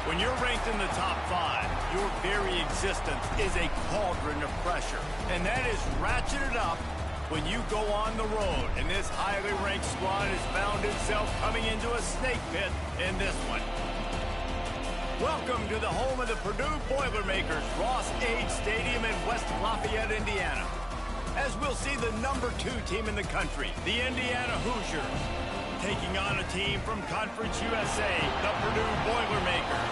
When you're ranked in the top 5, your very existence is a cauldron of pressure. And that is ratcheted up when you go on the road. And this highly ranked squad has found itself coming into a snake pit in this one. Welcome to the home of the Purdue Boilermakers, Ross Age Stadium in West Lafayette, Indiana. As we'll see the number 2 team in the country, the Indiana Hoosiers, taking on a team from Conference USA, the Purdue Boilermakers.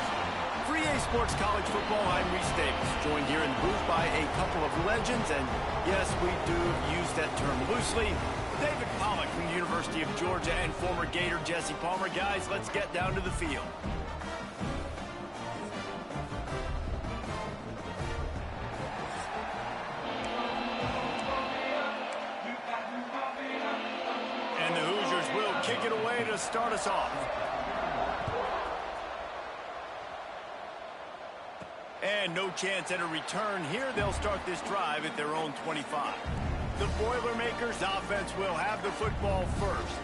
For EA Sports College Football, I'm Reese Davis, joined here in the booth by a couple of legends, and yes, we do use that term loosely. David Pollack from the University of Georgia and former Gator Jesse Palmer. Guys, let's get down to the field. And the Hoosiers will kick it away to start us off. And no chance at a return here. They'll start this drive at their own 25. The Boilermakers offense will have the football first.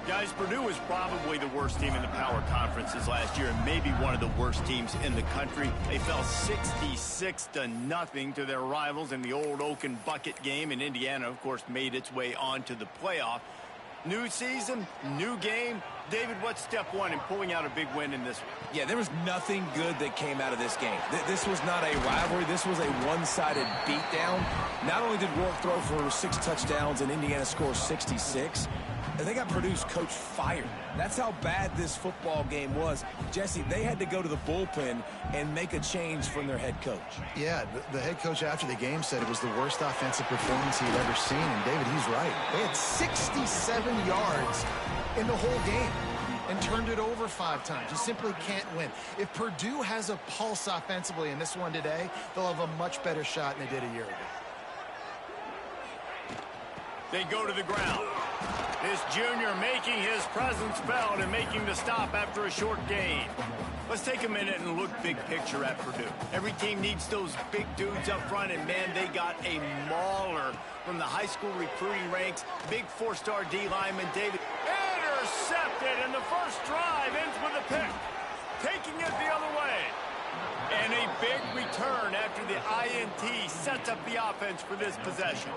Guys, Purdue was probably the worst team in the Power Conferences last year and maybe one of the worst teams in the country. They fell 66-0 to their rivals in the old Oaken Bucket game, and Indiana, of course, made its way onto the playoff. New season, new game. David, what's step one in pulling out a big win in this one? Yeah, there was nothing good that came out of this game. This was not a rivalry. This was a one-sided beatdown. Not only did Rourke throw for 6 touchdowns and Indiana score 66, they got Purdue's coach fired. That's how bad this football game was. Jesse, they had to go to the bullpen and make a change from their head coach. Yeah, the head coach after the game said it was the worst offensive performance he'd ever seen, and David, he's right. They had 67 yards in the whole game and turned it over 5 times. You simply can't win. If Purdue has a pulse offensively in this one today, they'll have a much better shot than they did a year ago. They go to the ground. This junior making his presence felt and making the stop after a short gain. Let's take a minute and look big picture at Purdue. Every team needs those big dudes up front, and man, they got a mauler from the high school recruiting ranks. Big 4-star D lineman David. Intercepted, and the first drive ends with a pick. Taking it the other way. And a big return after the INT sets up the offense for this possession.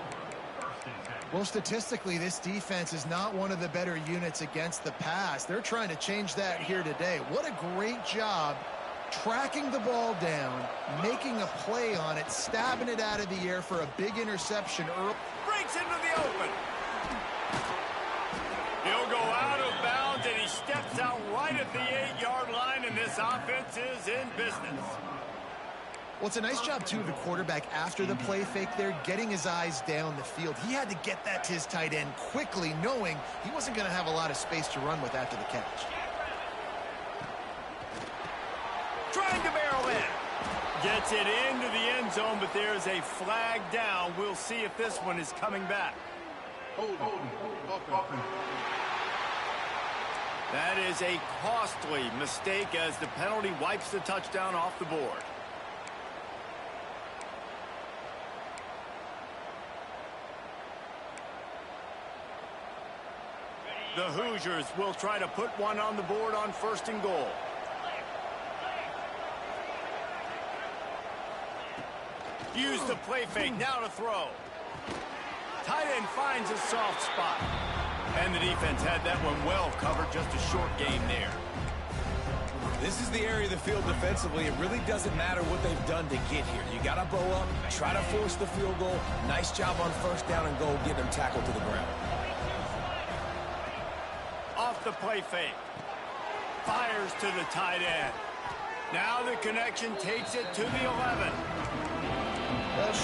Well, statistically, this defense is not one of the better units against the pass. They're trying to change that here today. What a great job tracking the ball down, making a play on it, stabbing it out of the air for a big interception early. Breaks into the open. He'll go out of bounds, and he steps out right at the 8-yard line, and this offense is in business. Well, it's a nice job, too, of the quarterback after the play fake there, getting his eyes down the field. He had to get that to his tight end quickly, knowing he wasn't going to have a lot of space to run with after the catch. Trying to barrel in. Gets it into the end zone, but there's a flag down. We'll see if this one is coming back. That is a costly mistake as the penalty wipes the touchdown off the board. The Hoosiers will try to put one on the board on 1st and goal. Use the play fake, now to throw. Tight end finds a soft spot. And the defense had that one well covered, just a short game there. This is the area of the field defensively. It really doesn't matter what they've done to get here. You got to bow up, try to force the field goal. Nice job on 1st down and goal, getting them tackled to the ground. Off the play fake. Fires to the tight end. Now the connection takes it to the 11.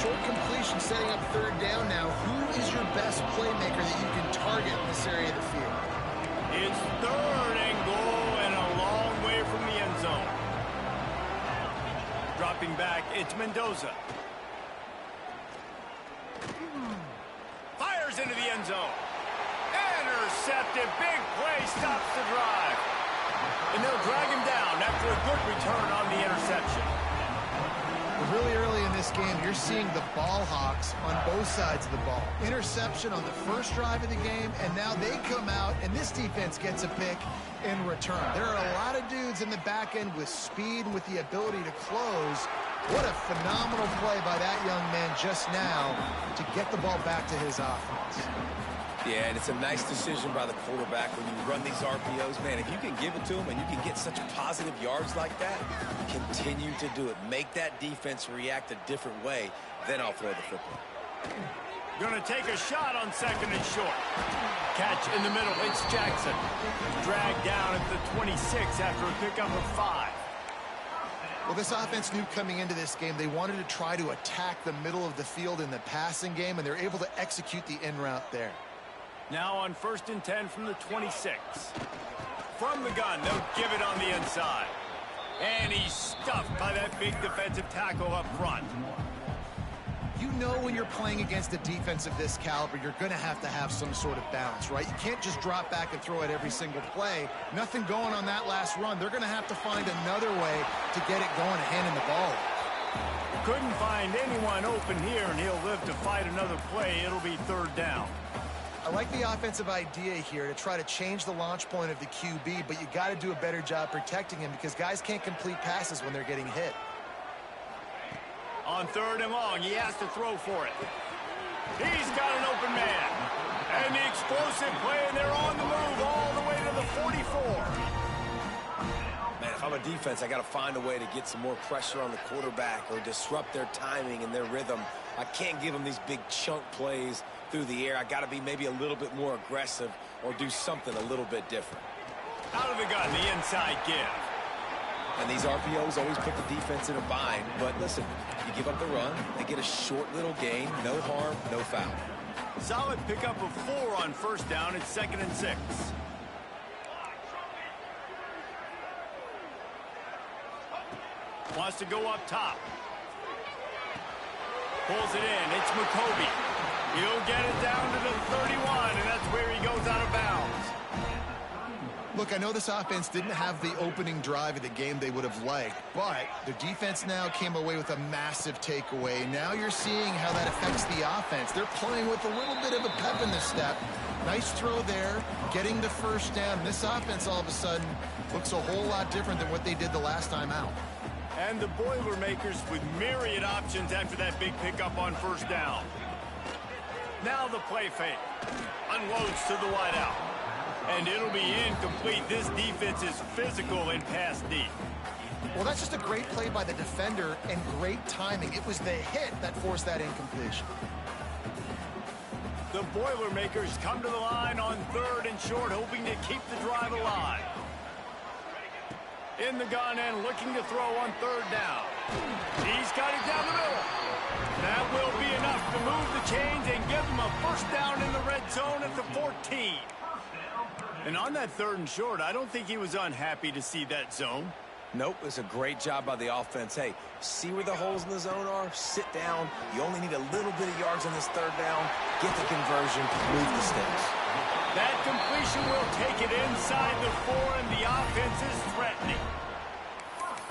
Short completion setting up 3rd down now. Who is your best playmaker that you can target in this area of the field? It's 3rd and goal and a long way from the end zone. Dropping back, it's Mendoza. Fires into the end zone. Intercepted. Big play stops the drive. And they'll drag him down after a good return on the interception. Really early in this game, you're seeing the ball hawks on both sides of the ball. Interception on the first drive of the game, and now they come out, and this defense gets a pick in return. There are a lot of dudes in the back end with speed and with the ability to close. What a phenomenal play by that young man just now to get the ball back to his offense. Yeah, and it's a nice decision by the quarterback when you run these RPOs. Man, if you can give it to him and you can get such positive yards like that, continue to do it. Make that defense react a different way, then I'll throw the football. Going to take a shot on 2nd and short. Catch in the middle. It's Jackson. Dragged down at the 26 after a pickup of 5. Well, this offense knew coming into this game they wanted to try to attack the middle of the field in the passing game, and they're able to execute the in route there. Now on 1st and 10 from the 26. From the gun, they'll give it on the inside. And he's stuffed by that big defensive tackle up front. You know when you're playing against a defense of this caliber, you're going to have some sort of balance, right? You can't just drop back and throw it every single play. Nothing going on that last run. They're going to have to find another way to get it going and handing the ball. Couldn't find anyone open here, and he'll live to fight another play. It'll be 3rd down. I like the offensive idea here to try to change the launch point of the QB, but you got to do a better job protecting him because guys can't complete passes when they're getting hit. On 3rd and long, he has to throw for it. He's got an open man. And the explosive play, and they're on the move all the way to the 44. Man, if I'm a defense, I got to find a way to get some more pressure on the quarterback or disrupt their timing and their rhythm. I can't give them these big chunk plays through the air. I got to be maybe a little bit more aggressive or do something a little bit different. Out of the gun, the inside give. And these RPOs always put the defense in a bind. But listen, you give up the run, they get a short little gain, no harm, no foul. Solid pickup of 4 on 1st down. It's 2nd and 6. Wants to go up top. Pulls it in. It's McCoby. He'll get it down to the 31, and that's where he goes out of bounds. Look, I know this offense didn't have the opening drive of the game they would have liked, but their defense now came away with a massive takeaway. Now you're seeing how that affects the offense. They're playing with a little bit of a pep in the step. Nice throw there, getting the 1st down. This offense all of a sudden looks a whole lot different than what they did the last time out. And the Boilermakers with myriad options after that big pickup on 1st down. Now the play fake. Unloads to the wideout. And it'll be incomplete. This defense is physical and pass deep. Well, that's just a great play by the defender and great timing. It was the hit that forced that incompletion. The Boilermakers come to the line on 3rd and short, hoping to keep the drive alive. In the gun and looking to throw on 3rd down. He's got it down the middle. That will be enough to move the chains and give them a 1st down in the red zone at the 14. And on that 3rd and short, I don't think he was unhappy to see that zone. Nope, it's a great job by the offense. Hey, see where the holes in the zone are? Sit down. You only need a little bit of yards on this 3rd down. Get the conversion, move the sticks. That completion will take it inside the 4, and the offense is threatening.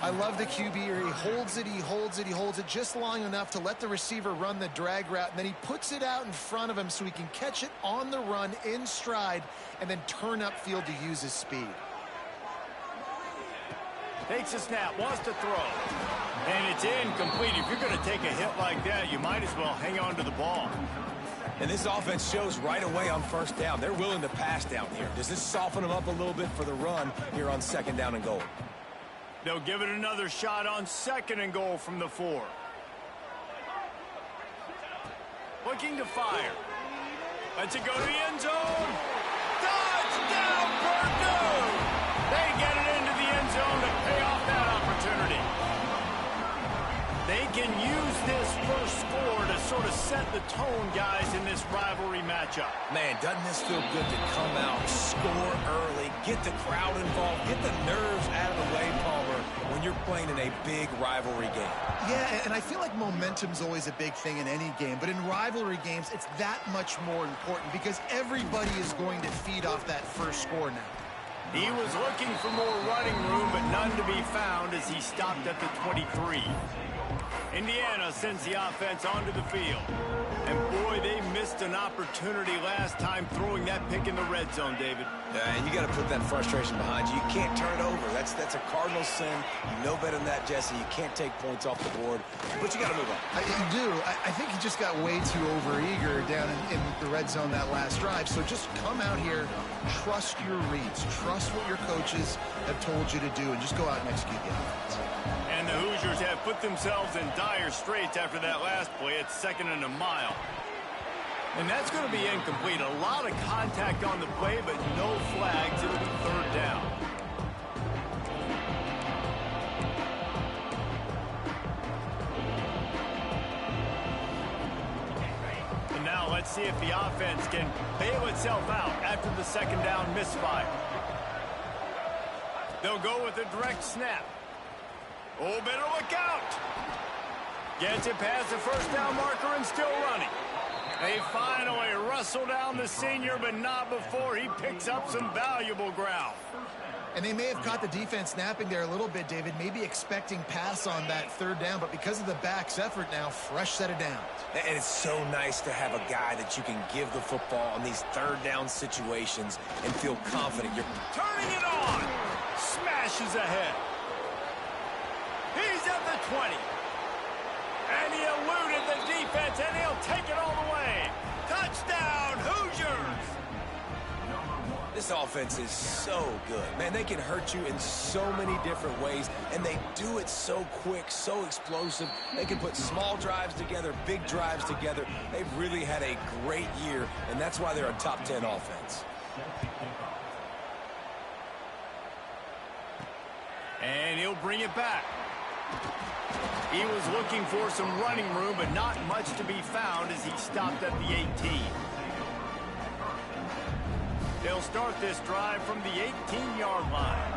I love the QB here. He holds it, he holds it, he holds it just long enough to let the receiver run the drag route, and then he puts it out in front of him so he can catch it on the run in stride and then turn upfield to use his speed. Takes a snap, wants to throw. And it's incomplete. If you're going to take a hit like that, you might as well hang on to the ball. And this offense shows right away on 1st down. They're willing to pass down here. Does this soften them up a little bit for the run here on 2nd down and goal? They'll give it another shot on 2nd and goal from the 4. Looking to fire. Lets it go to the end zone. Touchdown, Purdue! They get it into the end zone to pay off that opportunity. They can use this 1st score to sort of set the tone, guys, in this rivalry matchup. Man, doesn't this feel good to come out, score early, get the crowd involved, get the nerves out of the way, Palmer, when you're playing in a big rivalry game. Yeah, and I feel like momentum's always a big thing in any game, but in rivalry games, it's that much more important because everybody is going to feed off that 1st score now. He was looking for more running room, but none to be found as he stopped at the 23. Indiana sends the offense onto the field. And boy, they missed an opportunity last time throwing that pick in the red zone, David. And you got to put that frustration behind you. You can't turn it over. That's a cardinal sin. You know better than that, Jesse. You can't take points off the board, but you got to move on. You do. I think he just got way too overeager down in the red zone that last drive. So just come out here, trust your reads, trust what your coaches have told you to do, and just go out and execute the offense. And the Hoosiers have put themselves in dire straits after that last play. It's 2nd and a mile. And that's going to be incomplete. A lot of contact on the play, but no flags. It'll be 3rd down. And now let's see if the offense can bail itself out after the 2nd down misfire. They'll go with a direct snap. Oh, better look out. Gets it past the 1st down marker and still running. They finally wrestle down the senior, but not before he picks up some valuable ground. And they may have caught the defense napping there a little bit, David, maybe expecting pass on that 3rd down, but because of the back's effort now, fresh set of downs. And it's so nice to have a guy that you can give the football in these 3rd down situations and feel confident. You're turning it on. Smashes ahead. He's at the 20. And he eluded the defense, and he'll take it all the way. Touchdown, Hoosiers! This offense is so good. Man, they can hurt you in so many different ways, and they do it so quick, so explosive. They can put small drives together, big drives together. They've really had a great year, and that's why they're a top 10 offense. And he'll bring it back. He was looking for some running room, but not much to be found as he stopped at the 18. They'll start this drive from the 18-yard line.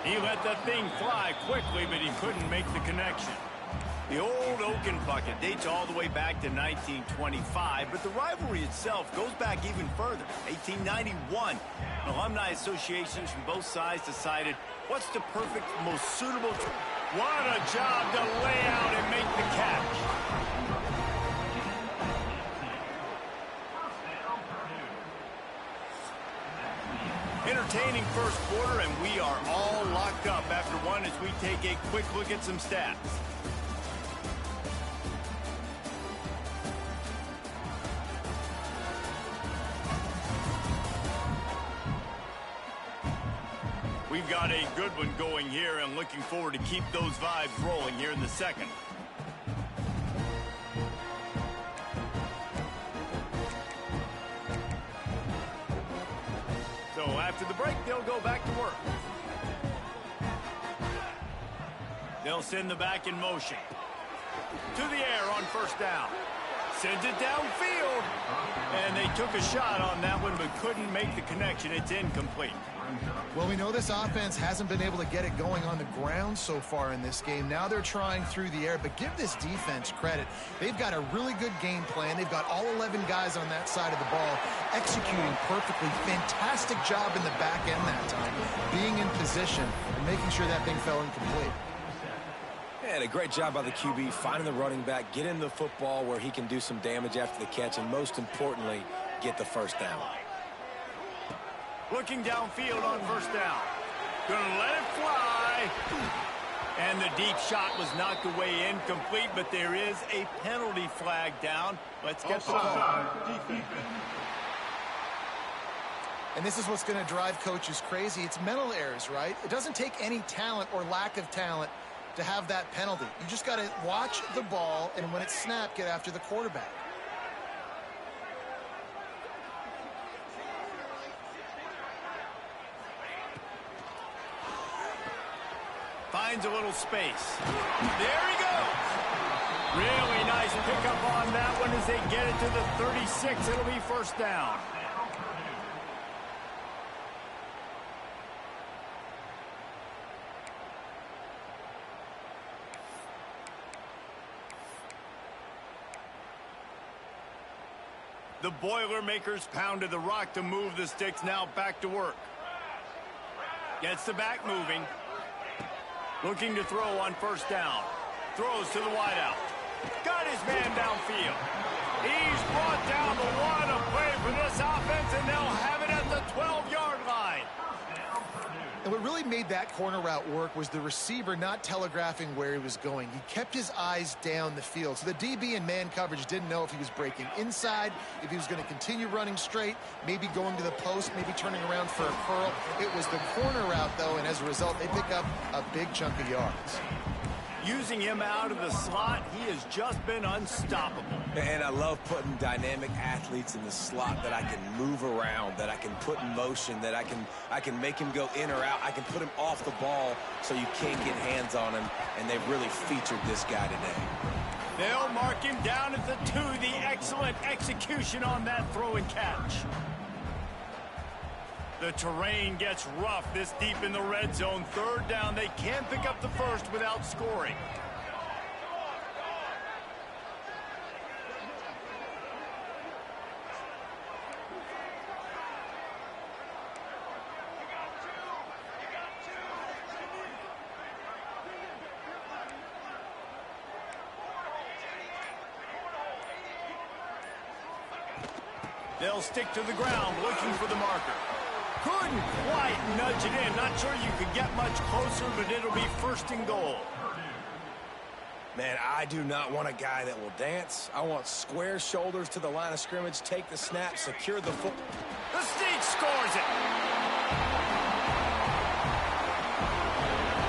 He let that thing fly quickly, but he couldn't make the connection. The old Oaken bucket dates all the way back to 1925, but the rivalry itself goes back even further. 1891, alumni associations from both sides decided what's the perfect, most suitable. What a job to lay out and make the catch. Entertaining first quarter, and we are all locked up after one as we take a quick look at some stats. We've got a good one going here and looking forward to keep those vibes rolling here in the 2nd. So after the break, they'll go back to work. They'll send the back in motion. To the air on 1st down. Sends it downfield. And they took a shot on that one but couldn't make the connection. It's incomplete. Well, we know this offense hasn't been able to get it going on the ground so far in this game. Now they're trying through the air, but give this defense credit. They've got a really good game plan. They've got all 11 guys on that side of the ball executing perfectly. Fantastic job in the back end that time, being in position and making sure that thing fell incomplete. And a great job by the QB, finding the running back, getting the football where he can do some damage after the catch, and most importantly, get the 1st down. Looking downfield on 1st down. Gonna let it fly. And the deep shot was knocked away incomplete, but there is a penalty flag down. Let's get the call. And this is what's going to drive coaches crazy. It's mental errors, right? It doesn't take any talent or lack of talent to have that penalty. You just got to watch the ball, and when it's snapped, get after the quarterback. Finds a little space. There he goes. Really nice pickup on that one as they get it to the 36. It'll be 1st down. The Boilermakers pounded the rock to move the sticks, now back to work. Gets the back moving. Looking to throw on first down. Throws to the wideout. Got his man downfield. He's brought down the one. A play for this offense, and they'll have it at the 12-yard line. And what really made that corner route work was the receiver not telegraphing where he was going. He kept his eyes down the field. So the DB in man coverage didn't know if he was breaking inside, if he was going to continue running straight, maybe going to the post, maybe turning around for a curl. It was the corner route, though, and as a result, they pick up a big chunk of yards. Using him out of the slot, he has just been unstoppable. And I love putting dynamic athletes in the slot that I can move around, that I can put in motion, that I can make him go in or out. I can put him off the ball so you can't get hands on him, and they've really featured this guy today. They'll mark him down at the 2. The excellent execution on that throw and catch. The terrain gets rough this deep in the red zone. Third down, they can't pick up the first without scoring. They'll stick to the ground looking for the marker. Couldn't quite nudge it in. Not sure you could get much closer, but it'll be first and goal. Man, I do not want a guy that will dance. I want square shoulders to the line of scrimmage, take the snap, secure the foot. The Sneak scores it.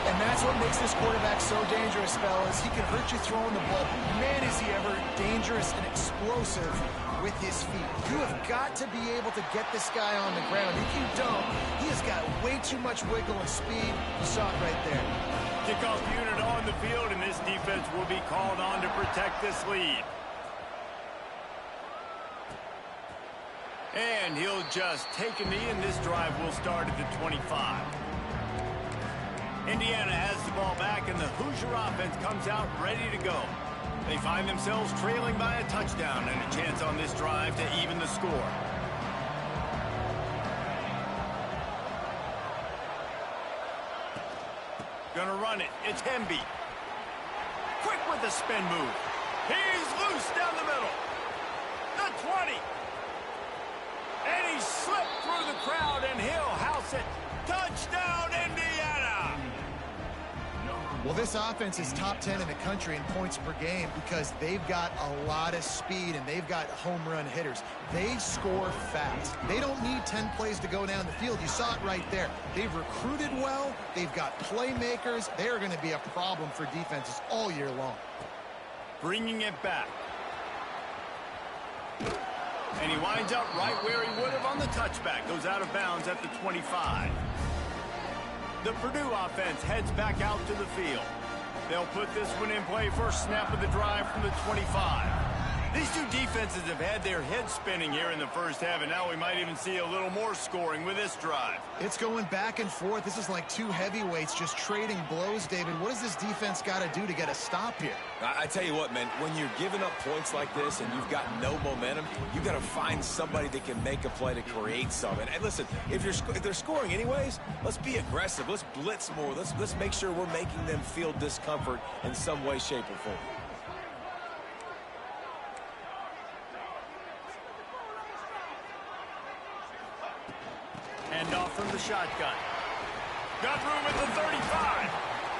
And that's what makes this quarterback so dangerous, fellas. He can hurt you throwing the ball. Man, is he ever dangerous and explosive with his feet. You have got to be able to get this guy on the ground. If you don't, he has got way too much wiggle and speed. You saw it right there. Kickoff unit on the field, and this defense will be called on to protect this lead. And he'll just take a knee, and this drive will start at the 25. Indiana has the ball back, and the Hoosier offense comes out ready to go. They find themselves trailing by a touchdown and a chance on this drive to even the score. Gonna run it. It's Hemby. Quick with the spin move. He's loose down the middle. The 20. And he slipped through the crowd, and he'll house it. Touchdown, Indiana! Well, this offense is top 10 in the country in points per game because they've got a lot of speed and they've got home run hitters. They score fast. They don't need 10 plays to go down the field. You saw it right there. They've recruited well. They've got playmakers. They are going to be a problem for defenses all year long. Bringing it back. And he winds up right where he would have on the touchback. Goes out of bounds at the 25. The Purdue offense heads back out to the field. They'll put this one in play first snap of the drive from the 25. These two defenses have had their heads spinning here in the first half, and now we might even see a little more scoring with this drive. It's going back and forth. This is like two heavyweights just trading blows, David. What does this defense got to do to get a stop here? I tell you what, man, when you're giving up points like this and you've got no momentum, you got to find somebody that can make a play to create something. And listen, if they're scoring anyways, let's be aggressive. Let's blitz more. Let's make sure we're making them feel discomfort in some way, shape, or form. Hand off from the shotgun. Got room at the 35.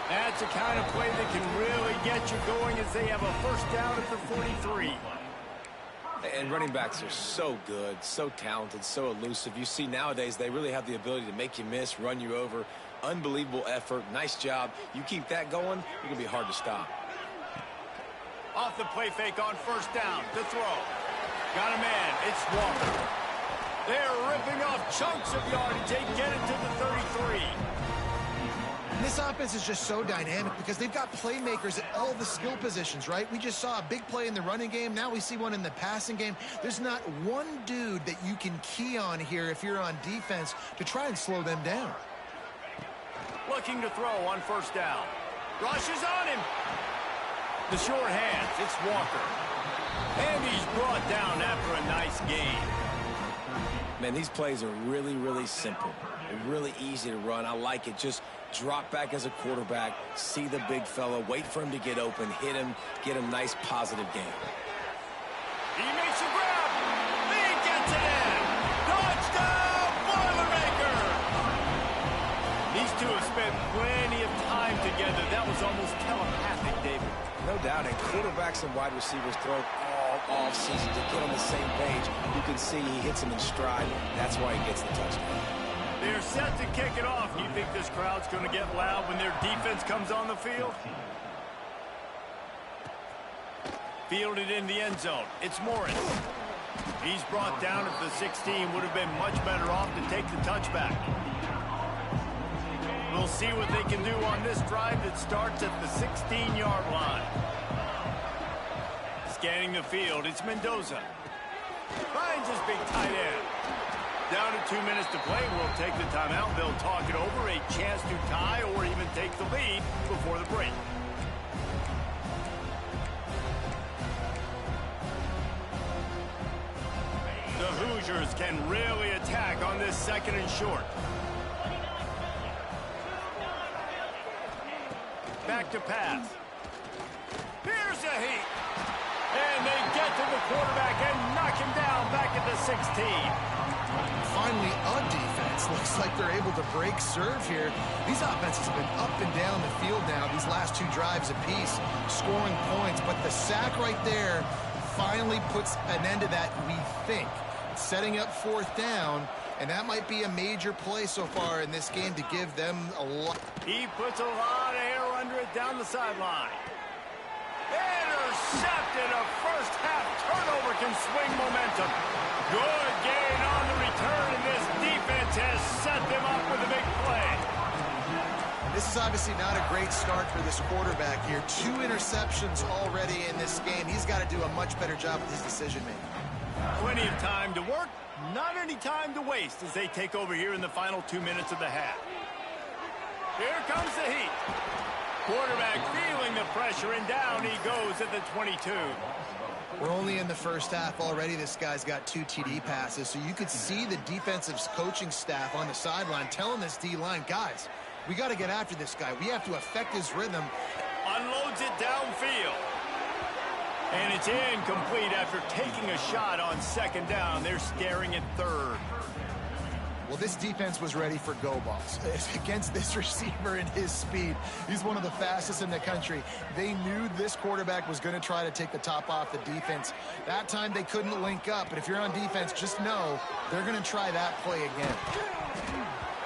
That's a kind of play that can really get you going as they have a first down at the 43. And running backs are so good, so talented, so elusive. You see nowadays they really have the ability to make you miss, run you over. Unbelievable effort. Nice job. You keep that going, you're going to be hard to stop. Off the play fake on first down to throw. Got a man. It's Walker. They're ripping off chunks of yardage. They get it to the 33. And this offense is just so dynamic because they've got playmakers at all the skill positions, right? We just saw a big play in the running game. Now we see one in the passing game. There's not one dude that you can key on here if you're on defense to try and slow them down. Looking to throw on first down. Rushes on him. The short hands. It's Walker. And he's brought down after a nice gain. Man, these plays are really, really simple. They're really easy to run. I like it. Just drop back as a quarterback, see the big fella, wait for him to get open, hit him, get a nice positive game. He makes a grab. He gets it in. Touchdown, Boilermaker! These two have spent plenty of time together. That was almost telepathic, David. No doubt, and quarterbacks and wide receivers throw all offseason to get on the same page. You can see he hits him in stride. That's why he gets the touchdown. They're set to kick it off. Do you think this crowd's going to get loud when their defense comes on the field? Fielded in the end zone. It's Morris. He's brought down at the 16. Would have been much better off to take the touchback. We'll see what they can do on this drive that starts at the 16-yard line. Scanning the field, it's Mendoza. Finds his big tight end. Down to 2 minutes to play. We'll take the timeout. They'll talk it over. A chance to tie or even take the lead before the break. The Hoosiers can really attack on this 2nd and short. Back to pass. Here's a heat. And they get to the quarterback and knock him down back at the 16. Finally, a defense. Looks like they're able to break serve here. These offenses have been up and down the field now, these last 2 drives apiece, scoring points. But the sack right there finally puts an end to that, we think. Setting up 4th down, and that might be a major play so far in this game to give them a lot. He puts a lot of air under it down the sideline. Intercepted. A first-half turnover can swing momentum. Good gain on the return, and this defense has set them up with a big play. This is obviously not a great start for this quarterback here. 2 interceptions already in this game. He's got to do a much better job with his decision-making. Plenty of time to work, not any time to waste as they take over here in the final 2 minutes of the half. Here comes the heat. Quarterback feeling the pressure, and down he goes at the 22. We're only in the first half already. This guy's got 2 TD passes, so you could see the defensive coaching staff on the sideline telling this D-line, guys, we got to get after this guy. We have to affect his rhythm. Unloads it downfield. And it's incomplete after taking a shot on 2nd down. They're staring at 3rd. Well, this defense was ready for go balls against this receiver and his speed. He's one of the fastest in the country. They knew this quarterback was going to try to take the top off the defense. That time they couldn't link up, but if you're on defense, just know they're going to try that play again.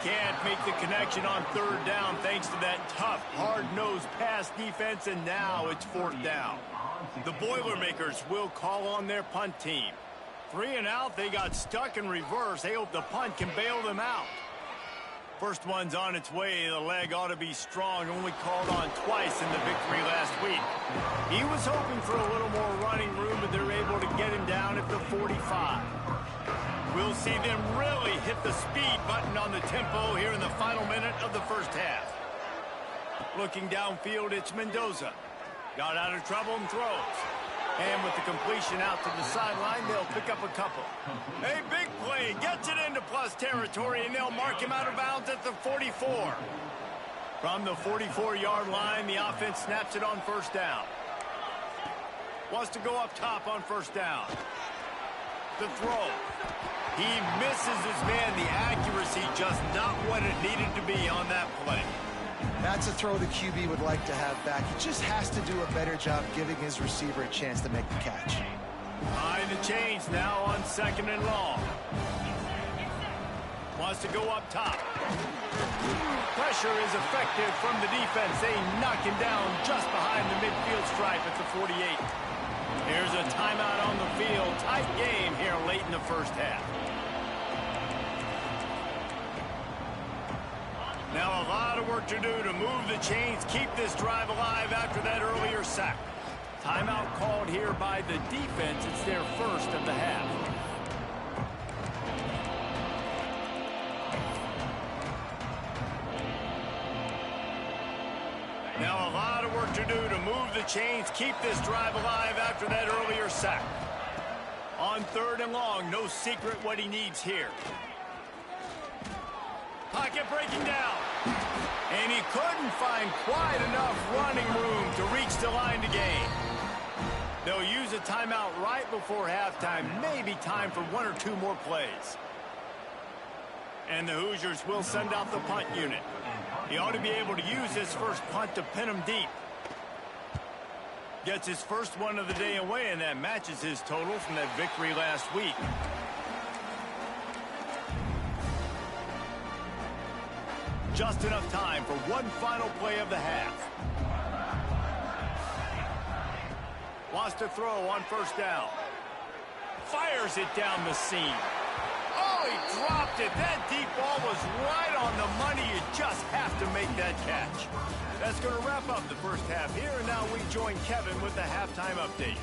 Can't make the connection on 3rd down thanks to that tough, hard-nosed pass defense, and now it's 4th down. The Boilermakers will call on their punt team. 3 and out, they got stuck in reverse. They hope the punt can bail them out. First one's on its way. The leg ought to be strong. Only called on twice in the victory last week. He was hoping for a little more running room, but they're able to get him down at the 45. We'll see them really hit the speed button on the tempo here in the final minute of the first half. Looking downfield, it's Mendoza. Got out of trouble and throws. And with the completion out to the sideline, they'll pick up a couple. A big play, gets it into plus territory, and they'll mark him out of bounds at the 44. From the 44-yard line, the offense snaps it on 1st down. Wants to go up top on 1st down. The throw. He misses his man. The accuracy just not what it needed to be on that play. That's a throw the QB would like to have back. He just has to do a better job giving his receiver a chance to make the catch. Behind the chains now on 2nd and long. Wants to go up top. Pressure is effective from the defense. They knock him down just behind the midfield stripe at the 48. Here's a timeout on the field. Tight game here late in the first half. Now a lot of work to do to move the chains, keep this drive alive after that earlier sack. Timeout called here by the defense. It's their first of the half. Now a lot of work to do to move the chains, keep this drive alive after that earlier sack. On 3rd and long, no secret what he needs here. Pocket breaking down. And he couldn't find quite enough running room to reach the line to gain. They'll use a timeout right before halftime. Maybe time for 1 or 2 more plays. And the Hoosiers will send out the punt unit. He ought to be able to use his first punt to pin him deep. Gets his first one of the day away, and that matches his total from that victory last week. Just enough time for one final play of the half. Wants to throw on 1st down. Fires it down the seam. Oh, he dropped it. That deep ball was right on the money. You just have to make that catch. That's going to wrap up the first half here, and now we join Kevin with the halftime update.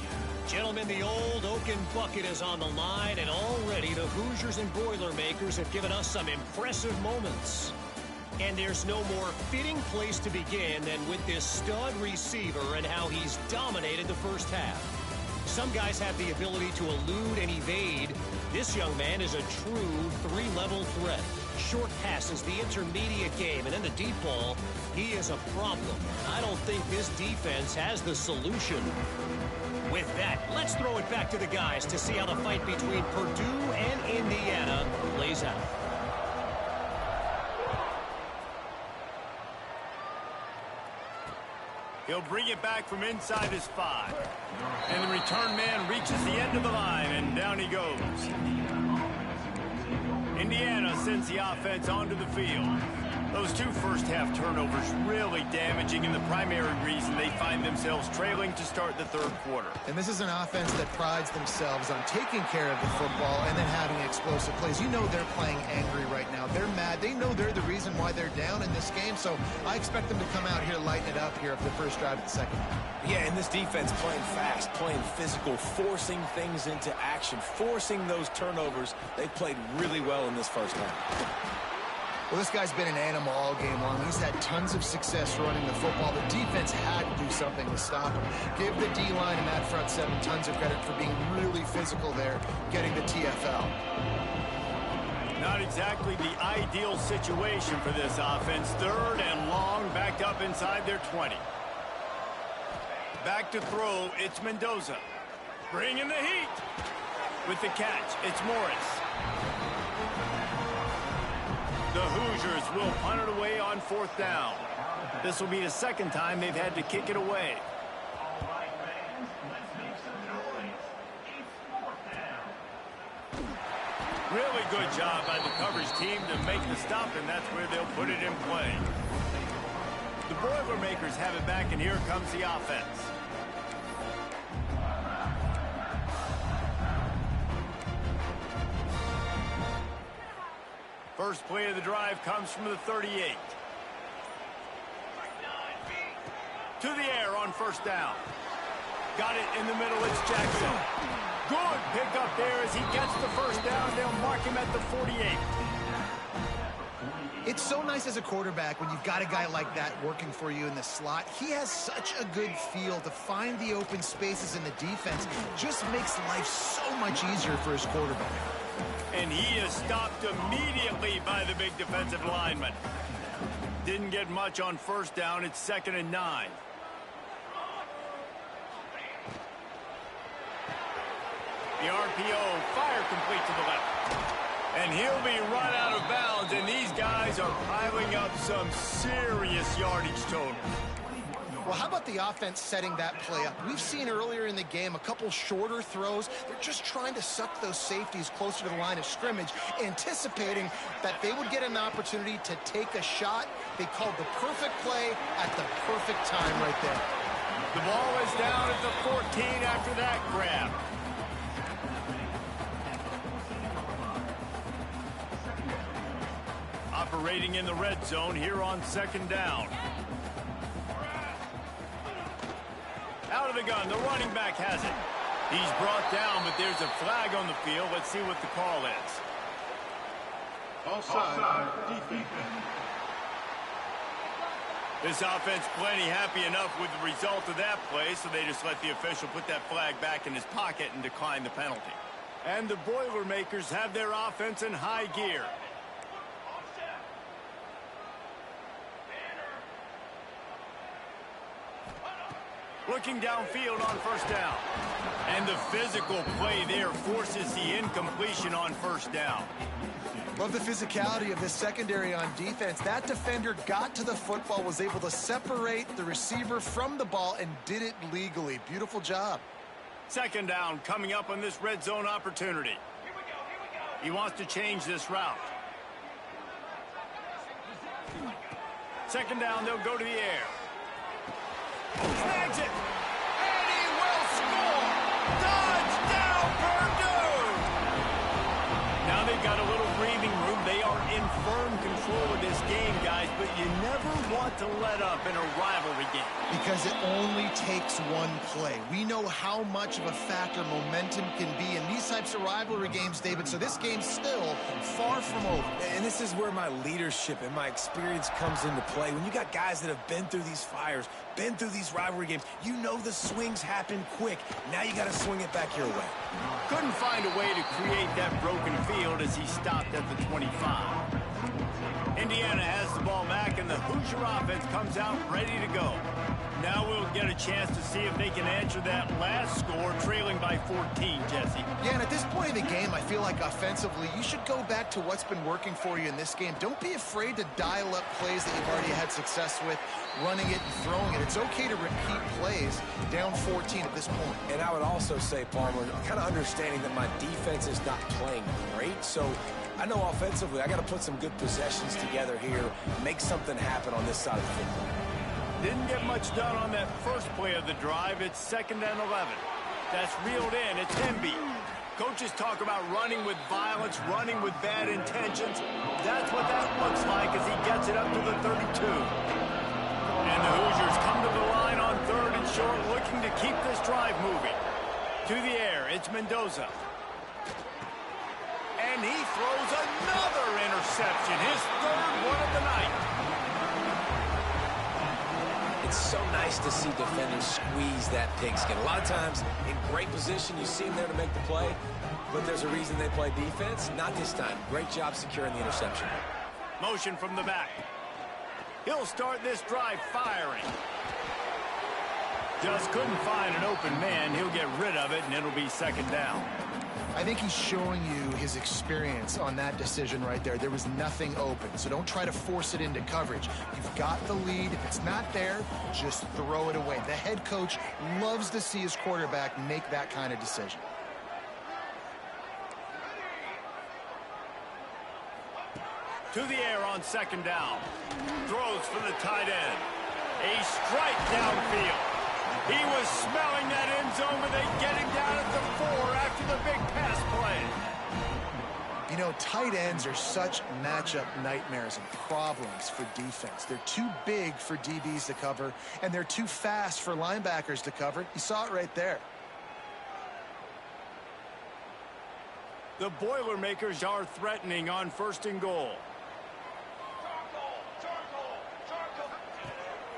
Gentlemen, the old oaken bucket is on the line, and already the Hoosiers and Boilermakers have given us some impressive moments. And there's no more fitting place to begin than with this stud receiver and how he's dominated the first half. Some guys have the ability to elude and evade. This young man is a true 3-level threat. Short passes, the intermediate game, and then the deep ball, he is a problem. I don't think this defense has the solution. With that, let's throw it back to the guys to see how the fight between Purdue and Indiana plays out. He'll bring it back from inside his 5. And the return man reaches the end of the line, and down he goes. Indiana sends the offense onto the field. Those 2 first-half turnovers really damaging, and the primary reason they find themselves trailing to start the 3rd quarter. And this is an offense that prides themselves on taking care of the football and then having explosive plays. You know they're playing angry right now. They're mad. They know they're the reason why they're down in this game, so I expect them to come out here, lighten it up here for the first drive of the second half. Yeah, and this defense playing fast, playing physical, forcing things into action, forcing those turnovers. They played really well in this first half. Well, this guy's been an animal all game long. He's had tons of success running the football. The defense had to do something to stop him. Give the D-line and that front 7 tons of credit for being really physical there, getting the TFL. Not exactly the ideal situation for this offense. 3rd and long, backed up inside their 20. Back to throw, it's Mendoza. Bringing the heat. With the catch, it's Morris. The Hoosiers will punt it away on 4th down. This will be the 2nd time they've had to kick it away. Really good job by the coverage team to make the stop, and that's where they'll put it in play. The Boilermakers have it back, and here comes the offense. First play of the drive comes from the 38. To the air on 1st down. Got it in the middle, it's Jackson. Good pickup there as he gets the 1st down. They'll mark him at the 48. It's so nice as a quarterback when you've got a guy like that working for you in the slot. He has such a good feel to find the open spaces in the defense. Just makes life so much easier for his quarterback. And he is stopped immediately by the big defensive lineman. Didn't get much on 1st down. It's 2nd and 9. The RPO, fire complete to the left. And he'll be run out of bounds, and these guys are piling up some serious yardage total. Well, how about the offense setting that play up? We've seen earlier in the game a couple shorter throws. They're just trying to suck those safeties closer to the line of scrimmage, anticipating that they would get an opportunity to take a shot. They called the perfect play at the perfect time right there. The ball is down at the 14 after that grab. Operating in the red zone here on 2nd down. Out of the gun, the running back has it. He's brought down, but there's a flag on the field. Let's see what the call is. Offside, defense. This offense plenty happy enough with the result of that play, so they just let the official put that flag back in his pocket and decline the penalty. And the Boilermakers have their offense in high gear. Looking downfield on first down. And the physical play there forces the incompletion on first down. Love the physicality of this secondary on defense. That defender got to the football, was able to separate the receiver from the ball, and did it legally. Beautiful job. Second down coming up on this red zone opportunity. He wants to change this route. Second down, they'll go to the air. Snags it. And he will score. Touchdown, Purdue. Now they've got a little breathing room. They are in firm control of this game, guys, but you never want to let up in a rivalry game. Because it only takes one play. We know how much of a factor momentum can be in these types of rivalry games, David, so this game's still far from over. And this is where my leadership and my experience comes into play. When you got guys that have been through these fires, been through these rivalry games, you know the swings happen quick. Now you got to swing it back your way. Couldn't find a way to create that broken field as he stopped at the 25. Indiana has the ball back, and the Hoosier offense comes out ready to go. Now we'll get a chance to see if they can answer that last score, trailing by 14, Jesse. Yeah, and at this point in the game, I feel like offensively, you should go back to what's been working for you in this game. Don't be afraid to dial up plays that you've already had success with, running it and throwing it. It's okay to repeat plays down 14 at this point. And I would also say, Palmer, kind of understanding that my defense is not playing great, so I know offensively I got to put some good possessions together here, make something happen on this side of the football. Didn't get much done on that first play of the drive. It's 2nd and 11. That's reeled in. It's Hemby. Coaches talk about running with violence, running with bad intentions. That's what that looks like as he gets it up to the 32. And the Hoosiers come to the line on 3rd and short, looking to keep this drive moving. To the air, it's Mendoza. And he throws another interception, his 3rd one of the night. It's so nice to see defenders squeeze that pigskin. A lot of times, in great position, you see them there to make the play, but there's a reason they play defense. Not this time. Great job securing the interception. Motion from the back. He'll start this drive firing. Just couldn't find an open man. He'll get rid of it, and it'll be 2nd down. I think he's showing you his experience on that decision right there. There was nothing open, so don't try to force it into coverage. You've got the lead. If it's not there, just throw it away. The head coach loves to see his quarterback make that kind of decision. To the air on 2nd down. Throws for the tight end. A strike downfield. He was smelling that end zone, but they get him down at the 4 after the big pass play. You know, tight ends are such matchup nightmares and problems for defense. They're too big for DBs to cover, and they're too fast for linebackers to cover. You saw it right there. The Boilermakers are threatening on 1st and goal.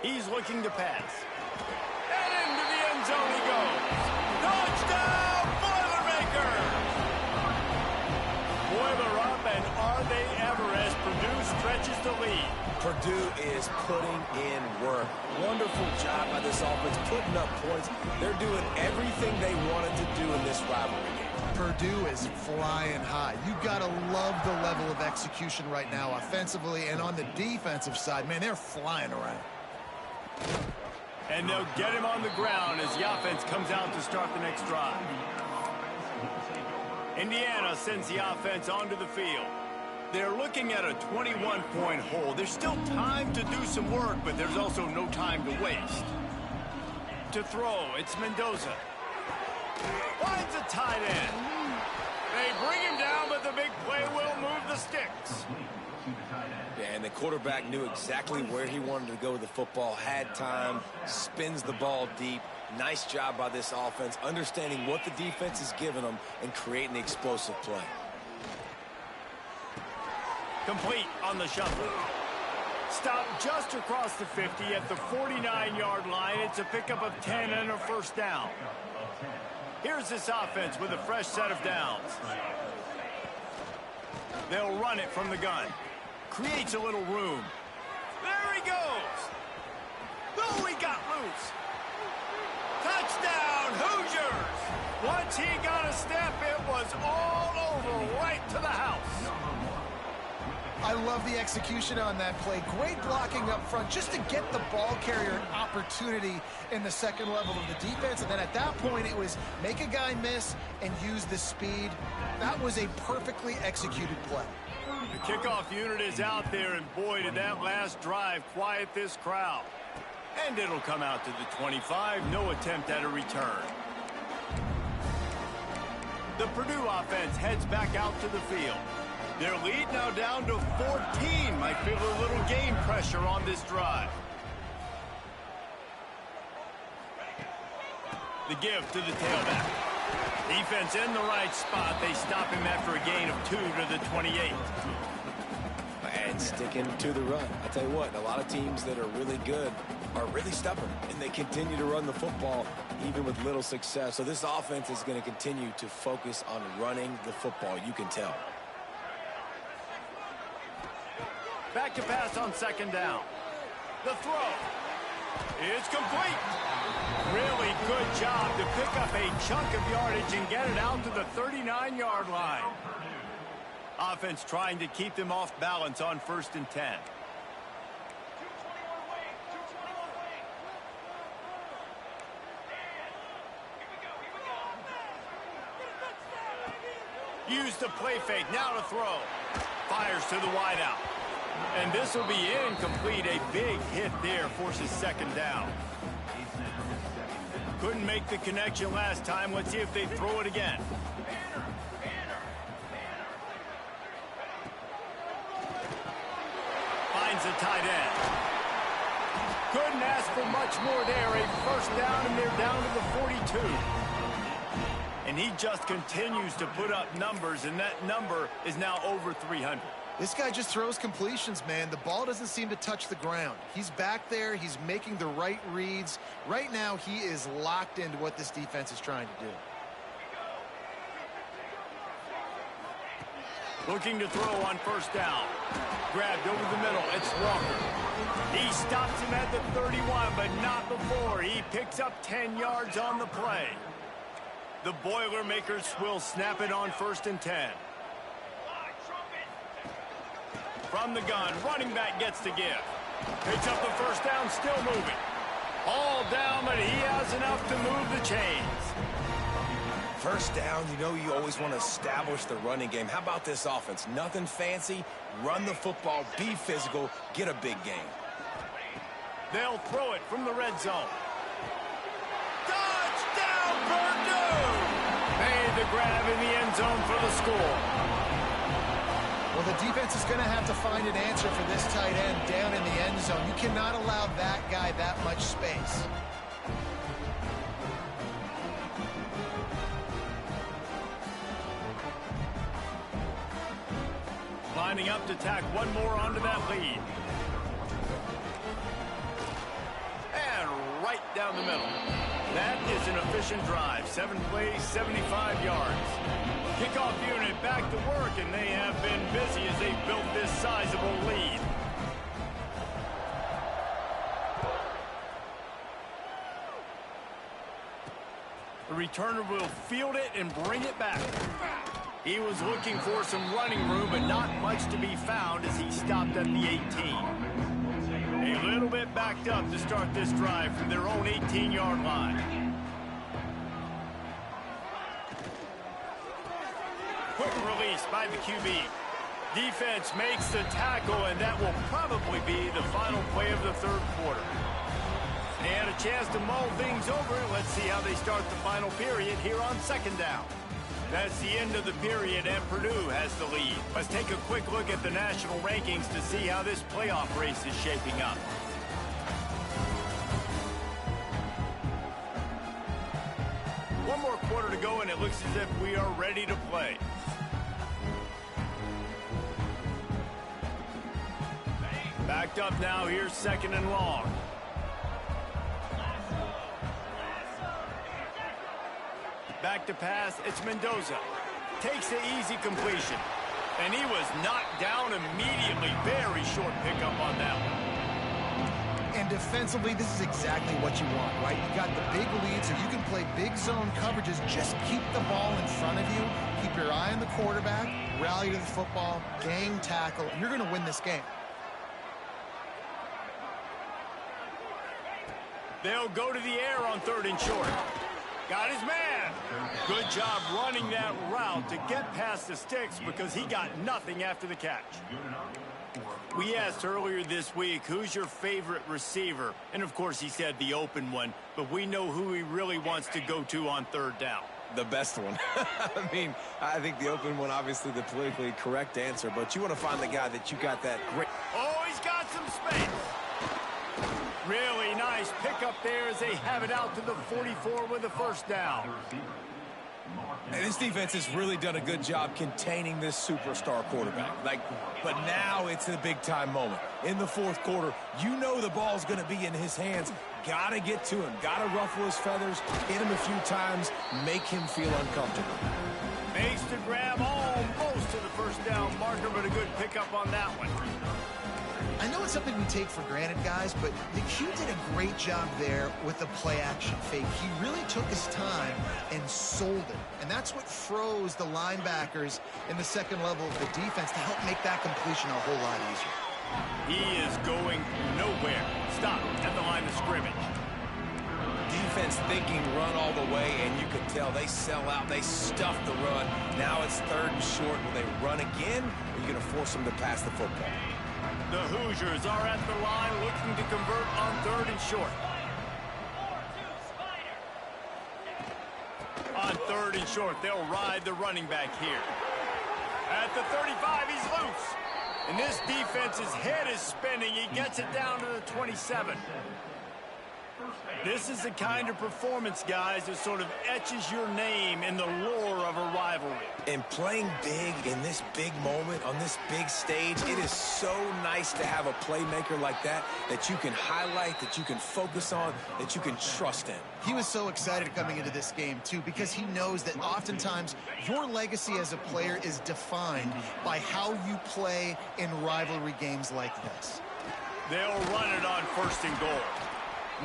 He's looking to pass. And into the end zone he goes. Touchdown, Boilermakers! Boiler up, and are they ever as Purdue stretches the lead. Purdue is putting in work. Wonderful job by this offense, putting up points. They're doing everything they wanted to do in this rivalry game. Purdue is flying high. You've got to love the level of execution right now offensively, and on the defensive side, man, they're flying around. And they'll get him on the ground as the offense comes out to start the next drive. Indiana sends the offense onto the field. They're looking at a 21-point hole. There's still time to do some work, but there's also no time to waste. To throw, it's Mendoza. Finds a tight end. They bring him down, but the big play will move the sticks. Yeah, and the quarterback knew exactly where he wanted to go with the football, had time, spins the ball deep. Nice job by this offense, understanding what the defense is giving them and creating the explosive play. Complete on the shuffle. Stop just across the 50 at the 49-yard line. It's a pickup of 10 and a 1st down. Here's this offense with a fresh set of downs. They'll run it from the gun. Creates a little room. There he goes. Oh, he got loose. Touchdown, Hoosiers! Once he got a step, it was all over right to the house. I love the execution on that play. Great blocking up front just to get the ball carrier an opportunity in the second level of the defense. And then at that point, it was make a guy miss and use the speed. That was a perfectly executed play. The kickoff unit is out there, and boy, did that last drive quiet this crowd. And it'll come out to the 25. No attempt at a return. The Purdue offense heads back out to the field. Their lead now down to 14. Might feel a little game pressure on this drive. The give to the tailback. Defense in the right spot. They stop him after a gain of 2 to the 28. And sticking to the run. I tell you what, a lot of teams that are really good are really stubborn, and they continue to run the football even with little success. So this offense is going to continue to focus on running the football, you can tell. Back to pass on second down. The throw is complete. Really good job to pick up a chunk of yardage and get it out to the 39-yard line. Offense trying to keep them off balance on 1st and 10. Use the play fake, now to throw. Fires to the wideout. And this will be incomplete. A big hit there forces second down. Couldn't make the connection last time. Let's see if they throw it again. Finds the tight end. Couldn't ask for much more there. A first down, and they're down to the 42. And he just continues to put up numbers, and that number is now over 300. This guy just throws completions, man. The ball doesn't seem to touch the ground. He's back there. He's making the right reads. Right now, he is locked into what this defense is trying to do. Looking to throw on first down. Grabbed over the middle. It's Walker. He stops him at the 31, but not before. He picks up 10 yards on the play. The Boilermakers will snap it on 1st and 10. From the gun, running back gets to give. Picks up the first down, still moving. All down, but he has enough to move the chains. First down, you know you always want to establish the running game. How about this offense? Nothing fancy. Run the football, be physical, get a big gain. They'll throw it from the red zone. Touchdown, Purdue! Made the grab in the end zone for the score. Well, the defense is going to have to find an answer for this tight end down in the end zone. You cannot allow that guy that much space. Lining up to tack one more onto that lead. And right down the middle. That is an efficient drive. 7 plays, 75 yards. Kickoff unit back to work, and they have been busy as they built this sizable lead. The returner will field it and bring it back. He was looking for some running room, but not much to be found as he stopped at the 18. A little bit backed up to start this drive from their own 18-yard line. Quick release by the QB. Defense makes the tackle, and that will probably be the final play of the third quarter. They had a chance to mull things over. Let's see how they start the final period here on second down. That's the end of the period, and Purdue has the lead. Let's take a quick look at the national rankings to see how this playoff race is shaping up. One more quarter to go, and it looks as if we are ready to play. Backed up now, here's 2nd and long. Back to pass, it's Mendoza. Takes the easy completion. And he was knocked down immediately. Very short pickup on that one. And defensively, this is exactly what you want, right? You got the big lead, so you can play big zone coverages. Just keep the ball in front of you. Keep your eye on the quarterback. Rally to the football. Gang tackle. And you're going to win this game. They'll go to the air on 3rd and short. Got his man. Good job running that route to get past the sticks because he got nothing after the catch. We asked earlier this week, who's your favorite receiver? And, of course, he said the open one, but we know who he really wants to go to on 3rd down. The best one. I mean, I think the open one, obviously the politically correct answer, but you want to find the guy that you got that great. Oh, he's got some space. Really nice pickup there as they have it out to the 44 with a 1st down. And this defense has really done a good job containing this superstar quarterback. But now it's a big-time moment. In the 4th quarter, you know the ball's going to be in his hands. Got to get to him. Got to ruffle his feathers, hit him a few times, make him feel uncomfortable. Makes the grab almost to the 1st down marker, but a good pickup on that one. I know it's something we take for granted, guys, but the Q did a great job there with the play-action fake. He really took his time and sold it. And that's what froze the linebackers in the 2nd level of the defense to help make that completion a whole lot easier. He is going nowhere. Stop at the line of scrimmage. Defense thinking run all the way, and you can tell they sell out. They stuff the run. Now it's 3rd and short. Will they run again, or are you going to force them to pass the football? The Hoosiers are at the line looking to convert on 3rd and short. On 3rd and short, they'll ride the running back here. At the 35, he's loose. And this defense's head is spinning. He gets it down to the 27. This is the kind of performance, guys, that sort of etches your name in the lore of a rivalry. And playing big in this big moment, on this big stage, it is so nice to have a playmaker like that that you can highlight, that you can focus on, that you can trust in. He was so excited coming into this game, too, because he knows that oftentimes your legacy as a player is defined by how you play in rivalry games like this. They'll run it on 1st and goal.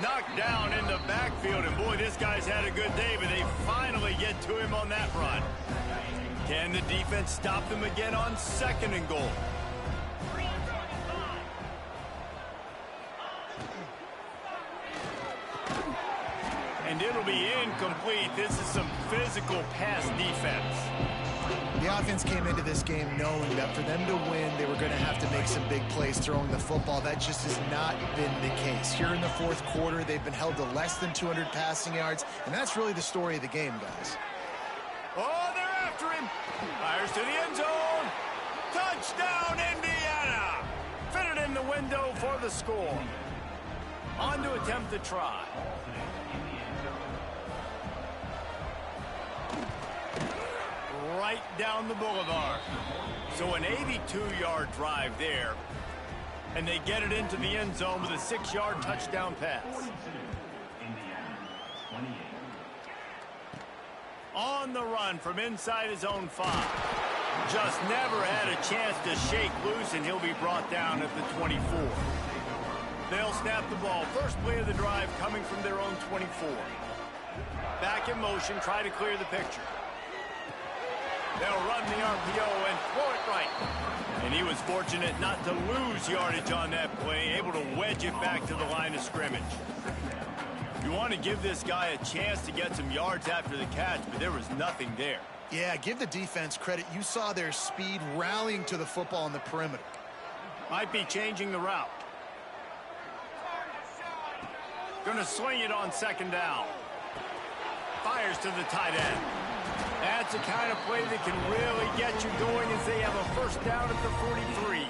Knocked down in the backfield, and boy, this guy's had a good day, but they finally get to him on that run. Can the defense stop them again on 2nd and goal? And it'll be incomplete. This is some physical pass defense. The offense came into this game knowing that for them to win, they were going to have to make some big plays throwing the football. That just has not been the case. Here in the 4th quarter, they've been held to less than 200 passing yards, and that's really the story of the game, guys. Oh, they're after him. Fires to the end zone. Touchdown, Indiana. Fitted in the window for the score. On to attempt the try. Right down the boulevard. So an 82-yard drive there. And they get it into the end zone with a 6-yard touchdown pass. On the run from inside his own 5. Just never had a chance to shake loose, and he'll be brought down at the 24. They'll snap the ball. First play of the drive coming from their own 24. Back in motion, try to clear the picture. They'll run the RPO and throw it right. And he was fortunate not to lose yardage on that play, able to wedge it back to the line of scrimmage. You want to give this guy a chance to get some yards after the catch, but there was nothing there. Yeah, give the defense credit. You saw their speed rallying to the football on the perimeter. Might be changing the route. Going to swing it on 2nd down. Fires to the tight end. That's the kind of play that can really get you going as they have a 1st down at the 43.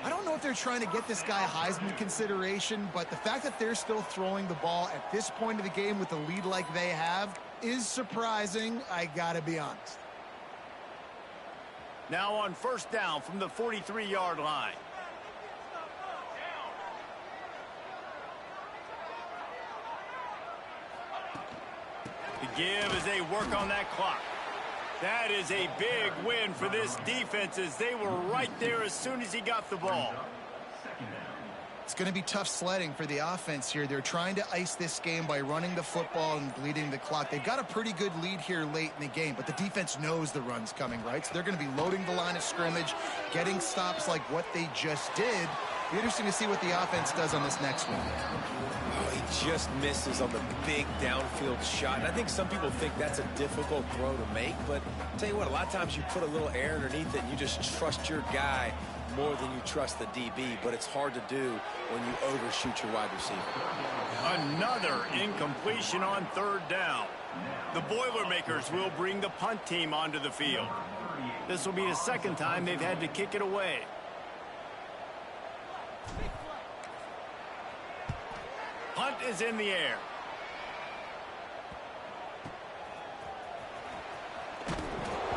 I don't know if they're trying to get this guy Heisman consideration, but the fact that they're still throwing the ball at this point of the game with a lead like they have is surprising, I gotta be honest. Now on 1st down from the 43-yard line. give as they work on that clock. That is a big win for this defense as they were right there as soon as he got the ball. It's going to be tough sledding for the offense here. They're trying to ice this game by running the football and bleeding the clock. They've got a pretty good lead here late in the game, but the defense knows the run's coming, right? So they're going to be loading the line of scrimmage, getting stops like what they just did. Be interesting to see what the offense does on this next one. Oh, he just misses on the big downfield shot. And I think some people think that's a difficult throw to make, but I'll tell you what, a lot of times you put a little air underneath it and you just trust your guy more than you trust the DB, but it's hard to do when you overshoot your wide receiver. Another incompletion on third down. The Boilermakers will bring the punt team onto the field. This will be the second time they've had to kick it away. Punt is in the air.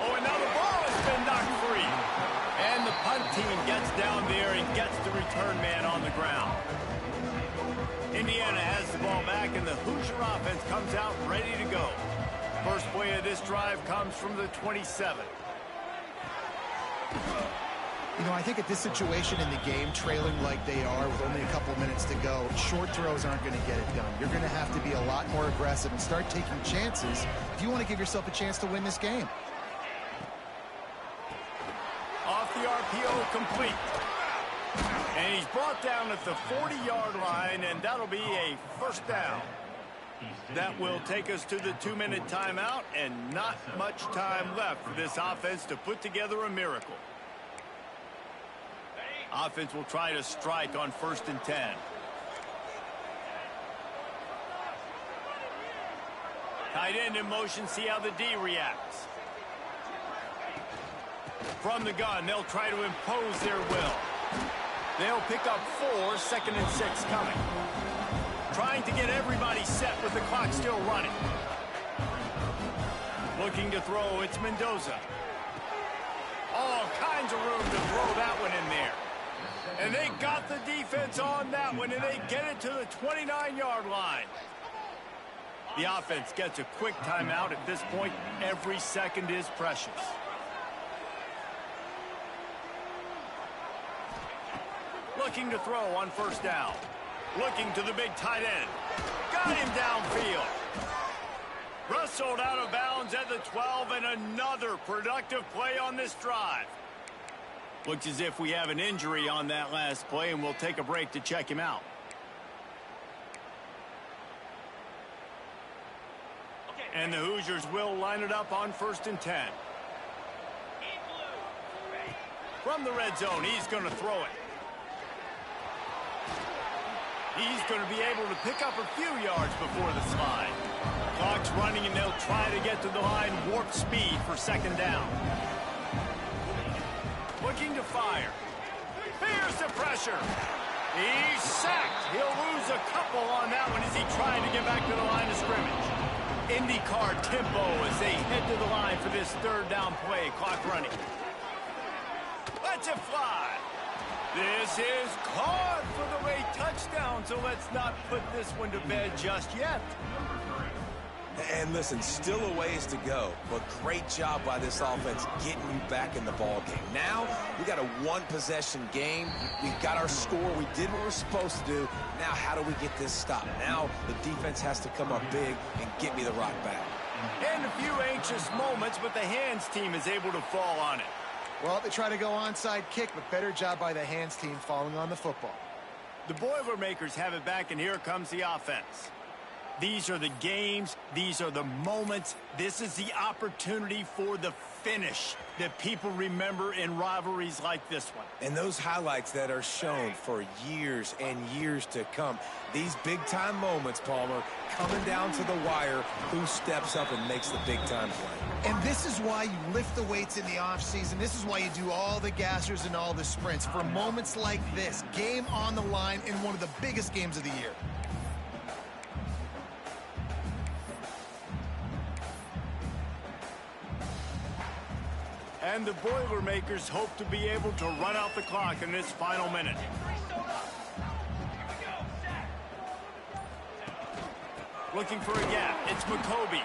Oh, and now the ball has been knocked free. And the punt team gets down there and gets the return man on the ground. Indiana has the ball back, and the Hoosier offense comes out ready to go. First play of this drive comes from the 27. You know, I think at this situation in the game, trailing like they are with only a couple of minutes to go, short throws aren't going to get it done. You're going to have to be a lot more aggressive and start taking chances if you want to give yourself a chance to win this game. Off the RPO, complete. And he's brought down at the 40-yard line, and that'll be a first down. That will take us to the 2-minute timeout, and not much time left for this offense to put together a miracle. Offense will try to strike on 1st and 10. Tight end in motion, see how the D reacts. From the gun, they'll try to impose their will. They'll pick up 4, 2nd and 6 coming. Trying to get everybody set with the clock still running. Looking to throw, it's Mendoza. All kinds of room to throw that one in there. And they got the defense on that one, and they get it to the 29-yard line. The offense gets a quick timeout at this point. Every second is precious. Looking to throw on 1st down. Looking to the big tight end. Got him downfield. Rustled out of bounds at the 12, and another productive play on this drive. Looks as if we have an injury on that last play, and we'll take a break to check him out. And the Hoosiers will line it up on 1st and 10. From the red zone, he's going to throw it. He's going to be able to pick up a few yards before the slide. Clock's running, and they'll try to get to the line warp speed for 2nd down. Looking to fire. Here's the pressure. He's sacked. He'll lose a couple on that one as he tried to get back to the line of scrimmage. IndyCar tempo as they head to the line for this 3rd down play. Clock running. Let's it fly. This is caught for the late touchdown, so let's not put this one to bed just yet. And listen, still a ways to go, but great job by this offense getting you back in the ball game. Now, we got a 1-possession game. We've got our score. We did what we're supposed to do. Now, how do we get this stopped? Now, the defense has to come up big and get me the rock back. And a few anxious moments, but the hands team is able to fall on it. Well, they try to go onside kick, but better job by the hands team falling on the football. The Boilermakers have it back, and here comes the offense. These are the games. These are the moments. This is the opportunity for the finish that people remember in rivalries like this one. And those highlights that are shown for years and years to come. These big-time moments, Palmer, coming down to the wire, who steps up and makes the big-time play. And this is why you lift the weights in the offseason. This is why you do all the gassers and all the sprints. For moments like this, game on the line in one of the biggest games of the year. And the Boilermakers hope to be able to run out the clock in this final minute. Looking for a gap. It's McCoby.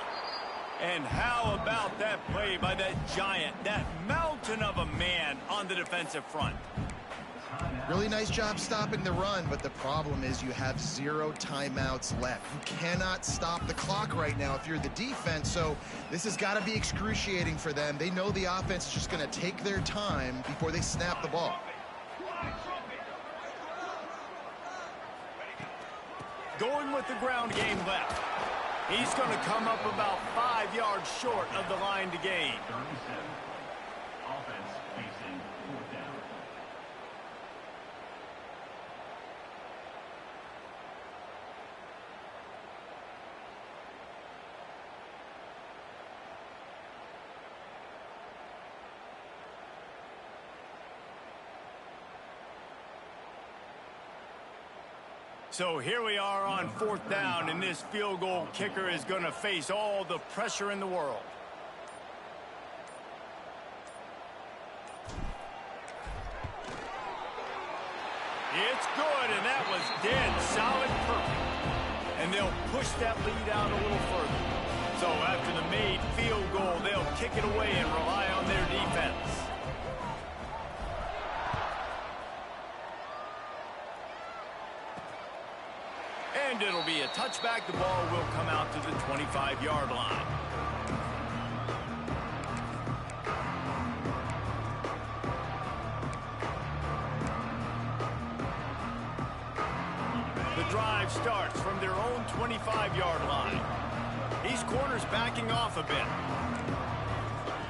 And how about that play by that giant, that mountain of a man on the defensive front? Really nice job stopping the run, but the problem is you have 0 timeouts left. You cannot stop the clock right now if you're the defense, so this has got to be excruciating for them. They know the offense is just going to take their time before they snap the ball. Going with the ground game left. He's going to come up about 5 yards short of the line to gain. Offense facing 4th down. So here we are on 4th down, and this field goal kicker is going to face all the pressure in the world. It's good, and that was dead solid perfect. And they'll push that lead out a little further. So after the made field goal, they'll kick it away and rely on their defense. And it'll be a touchback. The ball will come out to the 25-yard line. The drive starts from their own 25-yard line. These corners backing off a bit.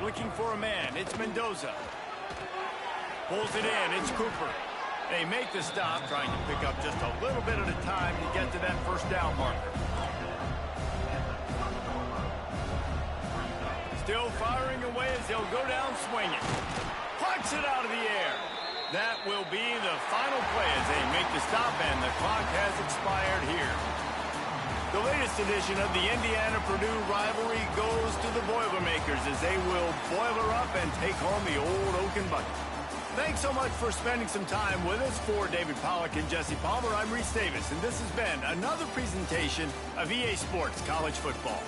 Looking for a man. It's Mendoza. Pulls it in. It's Cooper. They make the stop, trying to pick up just a little bit at a time to get to that first down marker. Still firing away as they'll go down swinging. Punch it out of the air. That will be the final play as they make the stop, and the clock has expired here. The latest edition of the Indiana-Purdue rivalry goes to the Boilermakers as they will boil her up and take home the old Oaken Bucket. Thanks so much for spending some time with us. For David Pollack and Jesse Palmer, I'm Reese Davis, and this has been another presentation of EA Sports College Football.